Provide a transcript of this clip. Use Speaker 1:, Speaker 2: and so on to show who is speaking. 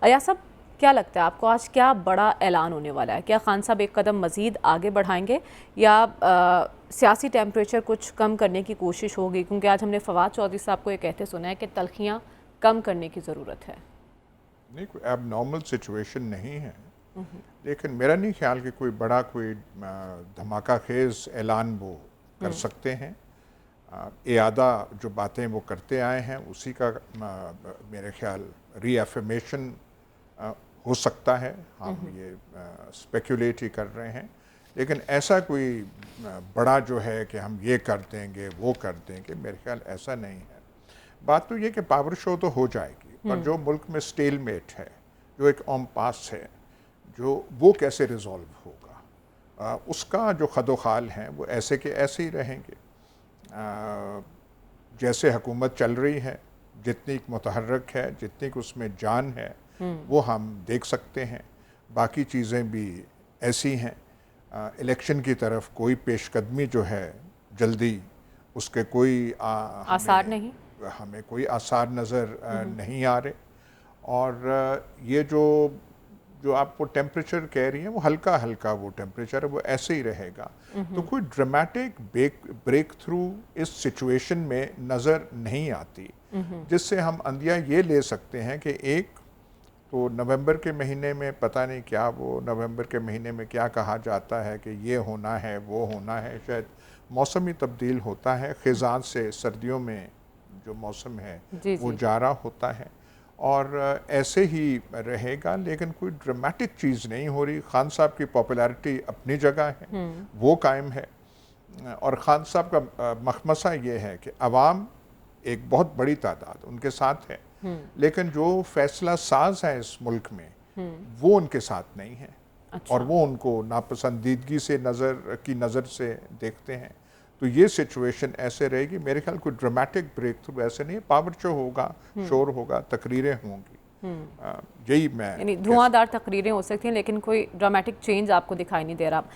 Speaker 1: अया साहब, क्या लगता है आपको आज क्या बड़ा ऐलान होने वाला है? क्या खान साहब एक कदम मज़ीद आगे बढ़ाएंगे या सियासी टेम्परेचर कुछ कम करने की कोशिश होगी? क्योंकि आज हमने फवाद चौधरी साहब को ये कहते सुना है कि तलखियाँ कम करने की ज़रूरत है।
Speaker 2: नहीं, कोई अब नॉर्मल सिचुएशन नहीं है, लेकिन मेरा नहीं ख्याल कि कोई बड़ा कोई धमाका खेज ऐलान वो कर सकते हैं। इयादा जो बातें वो करते आए हैं उसी का मेरे ख्याल रीअफर्मेशन हो सकता है। हम ये स्पेकुलेट ही कर रहे हैं, लेकिन ऐसा कोई बड़ा जो है कि हम ये कर देंगे वो कर देंगे, मेरे ख्याल ऐसा नहीं है। बात तो ये कि पावर शो तो हो जाएगी, पर जो मुल्क में स्टेलमेट है, जो एक ओम पास है, जो वो कैसे रिजॉल्व होगा, उसका जो खदोखाल हैं वो ऐसे के ऐसे ही रहेंगे। जैसे हुकूमत चल रही है, जितनी मुतहर्रक है, जितनी कि उसमें जान है, वो हम देख सकते हैं। बाकी चीज़ें भी ऐसी हैं। इलेक्शन की तरफ कोई पेशकदमी जो है जल्दी उसके कोई
Speaker 1: आसार नहीं,
Speaker 2: हमें कोई आसार नज़र नहीं आ रहे। और ये जो जो आप वो टेम्परेचर कह रही हैं वो हल्का हल्का वो टेम्परेचर है, वो ऐसे ही रहेगा। तो कोई ड्रामेटिक ब्रेक थ्रू इस सिचुएशन में नज़र नहीं आती, जिससे हम अंदिया ये ले सकते हैं कि एक तो नवंबर के महीने में पता नहीं क्या, वो नवंबर के महीने में क्या कहा जाता है कि ये होना है वो होना है, शायद मौसम ही तब्दील होता है, ख़िज़ान से सर्दियों में जो मौसम है वो जारा होता है और ऐसे ही रहेगा। लेकिन कोई ड्रामेटिक चीज़ नहीं हो रही। खान साहब की पॉपुलैरिटी अपनी जगह है, वो कायम है। और खान साहब का मखमसा ये है कि अवाम एक बहुत बड़ी तादाद उनके साथ है, लेकिन जो फैसला साज है इस मुल्क में वो उनके साथ नहीं है। अच्छा। और वो उनको नापसंदीदगी से नज़र से देखते हैं। तो ये सिचुएशन ऐसे रहेगी। मेरे ख्याल कोई ड्रामेटिक ब्रेक थ्रू ऐसे नहीं है। पावर शो होगा, शोर होगा, तकरीरें होंगी, यही मैं
Speaker 1: यानी धुआंधार तकरीरें हो सकती हैं, लेकिन कोई ड्रामेटिक चेंज आपको दिखाई नहीं दे रहा।